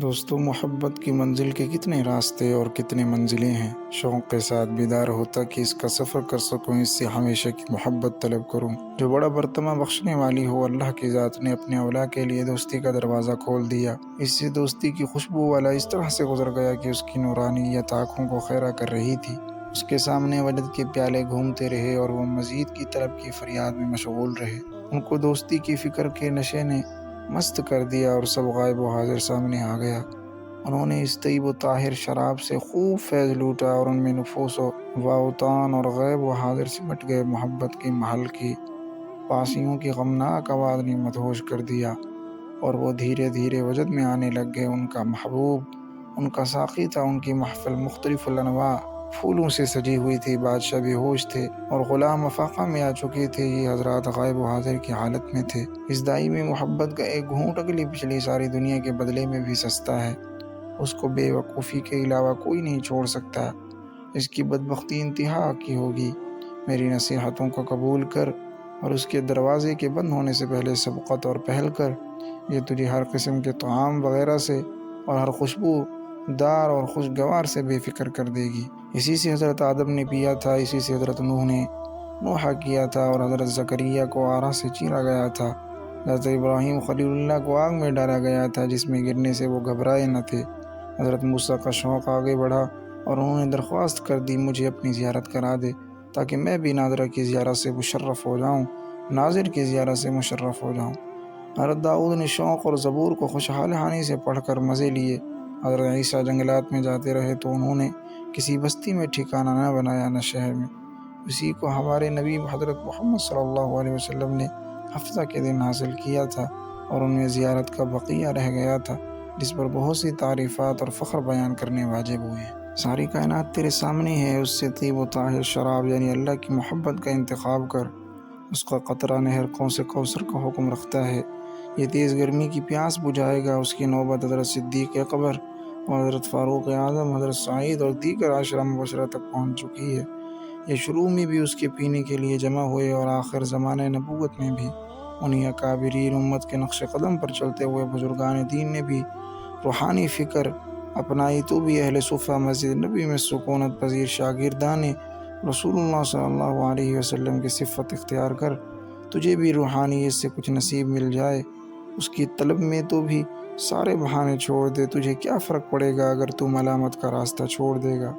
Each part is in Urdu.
دوستو، محبت کی منزل کے کتنے راستے اور کتنے منزلیں ہیں۔ شوق کے ساتھ بیدار ہوتا کہ اس کا سفر کر سکوں، اس سے ہمیشہ کی محبت طلب کروں جو بڑا برتمہ بخشنے والی ہو۔ اللہ کی ذات نے اپنے اولیاء کے لیے دوستی کا دروازہ کھول دیا۔ اس سے دوستی کی خوشبو والا اس طرح سے گزر گیا کہ اس کی نورانیت آنکھوں کو خیرہ کر رہی تھی۔ اس کے سامنے وجد کے پیالے گھومتے رہے اور وہ مزید کی طلب کی فریاد میں مشغول رہے۔ ان کو دوستی کی فکر کے نشے نے مست کر دیا اور سب غائب و حاضر سامنے آ گیا۔ انہوں نے اس طیب و طاہر شراب سے خوب فیض لوٹا اور ان میں نفوس و اوتان اور غیب و حاضر سمٹ گئے۔ محبت کے محل کی پاسیوں کی غمناک آواز نے مدہوش کر دیا اور وہ دھیرے دھیرے وجد میں آنے لگ گئے۔ ان کا محبوب ان کا ساقی تھا، ان کی محفل مختلف الانواع پھولوں سے سجی ہوئی تھی۔ بادشاہ بے ہوش تھے اور غلام افاقہ میں آ چکے تھے۔ یہ حضرات غائب و حاضر کی حالت میں تھے۔ اس دائمی محبت کا ایک گھونٹ اگلی پچھلی ساری دنیا کے بدلے میں بھی سستا ہے۔ اس کو بے وقوفی کے علاوہ کوئی نہیں چھوڑ سکتا۔ اس کی بدبختی انتہا کی ہوگی۔ میری نصیحتوں کو قبول کر اور اس کے دروازے کے بند ہونے سے پہلے سبقت اور پہل کر۔ یہ تجھے ہر قسم کے طعام وغیرہ سے اور ہر خوشبو دار اور خوشگوار سے بے فکر کر دے گی۔ اسی سے حضرت آدم نے پیا تھا، اسی سے حضرت نوح نے نوحہ کیا تھا اور حضرت زکریا کو آرا سے چیرا گیا تھا۔ حضرت ابراہیم خلیل اللہ کو آگ میں ڈالا گیا تھا جس میں گرنے سے وہ گھبرائے نہ تھے۔ حضرت موسیٰ کا شوق آگے بڑھا اور انہوں نے درخواست کر دی، مجھے اپنی زیارت کرا دے تاکہ میں بھی ناظرہ کی زیارت سے مشرف ہو جاؤں، ناظر کی زیارت سے مشرف ہو جاؤں۔ حضرت داؤد نے شوق اور زبور کو خوشحال حانی سے پڑھ کر مزے لیے۔ حضرت عیسیٰ جنگلات میں جاتے رہے تو انہوں نے کسی بستی میں ٹھکانہ نہ بنایا نہ شہر میں۔ اسی کو ہمارے نبی حضرت محمد صلی اللہ علیہ وسلم نے ہفتہ کے دن حاصل کیا تھا اور ان میں زیارت کا بقیہ رہ گیا تھا، جس پر بہت سی تعریفات اور فخر بیان کرنے واجب ہوئے ہیں۔ ساری کائنات تیرے سامنے ہے، اس سے طیب و طاہر شراب یعنی اللہ کی محبت کا انتخاب کر۔ اس کا قطرہ نہر قوس کوثر کا حکم رکھتا ہے۔ یہ تیز گرمی کی پیاس بجھائے گا۔ اس کی نوبت حضرت صدیق اکبر اور حضرت فاروق اعظم، حضرت سعید اور دیگر عشرہ مبشرہ تک پہنچ چکی ہے۔ یہ شروع میں بھی اس کے پینے کے لیے جمع ہوئے اور آخر زمانہ نبوت میں بھی انہی اکابرین امت کے نقش قدم پر چلتے ہوئے بزرگان دین نے بھی روحانی فکر اپنائی۔ تو بھی اہل صفہ مسجد نبی میں سکونت پذیر شاگردان رسول اللہ صلی اللہ علیہ وسلم کی صفت اختیار کر، تجھے بھی روحانیت سے کچھ نصیب مل جائے۔ اس کی طلب میں تو بھی سارے بہانے چھوڑ دے۔ تجھے کیا فرق پڑے گا اگر تو ملامت کا راستہ چھوڑ دے گا؟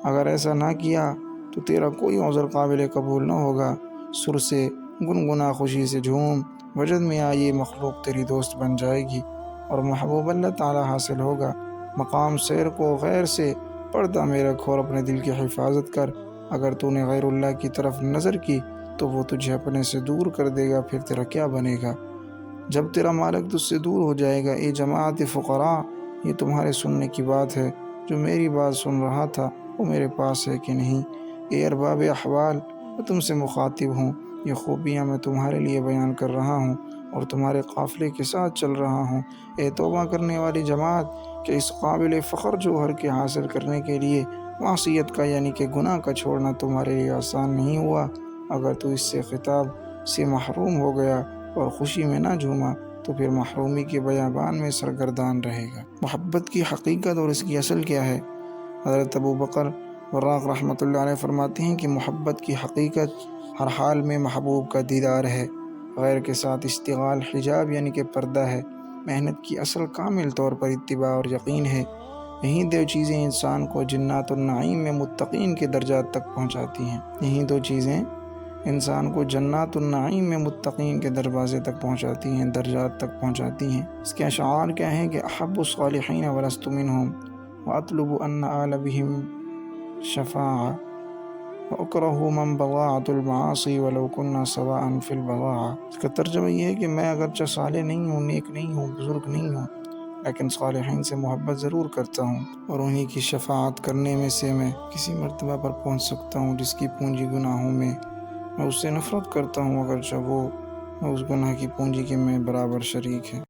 اگر ایسا نہ کیا تو تیرا کوئی عذر قابل قبول نہ ہوگا۔ سر سے گنگنا خوشی سے جھوم، وجد میں آئی مخلوق تیری دوست بن جائے گی اور محبوب اللہ تعالی حاصل ہوگا۔ مقام سیر کو غیر سے پردہ میں رکھ اور اپنے دل کی حفاظت کر۔ اگر تو نے غیر اللہ کی طرف نظر کی تو وہ تجھے اپنے سے دور کر دے گا، پھر تیرا کیا بنے گا جب تیرا مالک تجھ سے دور ہو جائے گا۔ اے جماعت فقراء، یہ تمہارے سننے کی بات ہے، جو میری بات سن رہا تھا وہ میرے پاس ہے کہ نہیں؟ اے ارباب احوال، میں تم سے مخاطب ہوں۔ یہ خوبیاں میں تمہارے لیے بیان کر رہا ہوں اور تمہارے قافلے کے ساتھ چل رہا ہوں۔ اے توبہ کرنے والی جماعت، کہ اس قابل فخر جوہر کے حاصل کرنے کے لیے معصیت کا یعنی کہ گناہ کا چھوڑنا تمہارے لیے آسان نہیں ہوا۔ اگر تو اس سے خطاب سے محروم ہو گیا اور خوشی میں نہ جھوما تو پھر محرومی کے بیابان میں سرگردان رہے گا۔ محبت کی حقیقت اور اس کی اصل کیا ہے؟ حضرت ابو بکر وراق رحمۃ اللہ علیہ فرماتے ہیں کہ محبت کی حقیقت ہر حال میں محبوب کا دیدار ہے۔ غیر کے ساتھ اشتغال حجاب یعنی کہ پردہ ہے۔ محنت کی اصل کامل طور پر اتباع اور یقین ہے۔ یہی دو چیزیں انسان کو جنات النعیم میں متقین کے درجات تک پہنچاتی ہیں۔ یہی دو چیزیں انسان کو جنات النعیم میں متقین کے دروازے تک پہنچاتی ہیں، درجات تک پہنچاتی ہیں۔ اس کے اشعار کیا ہیں کہ احب الصالحین ولست منہم واطلب ان آل بہم شفاعہ وَأَكْرَهُ مَنْ بَضَاعَةُ الْمَعَاصِي وَلَوْ كُنَّا سَوَاءً فِي الْبَضَاعَةِ۔ اس کا ترجمہ یہ ہے کہ میں اگرچہ صالح نہیں ہوں، نیک نہیں ہوں، بزرگ نہیں ہوں، لیکن صالحین سے محبت ضرور کرتا ہوں اور انہی کی شفاعت کرنے میں سے میں کسی مرتبہ پر پہنچ سکتا ہوں جس کی پونجی گناہوں میں اس سے نفرت کرتا ہوں، اگرچہ وہ اس گناہ کی پونجی کے میں برابر شریک ہے۔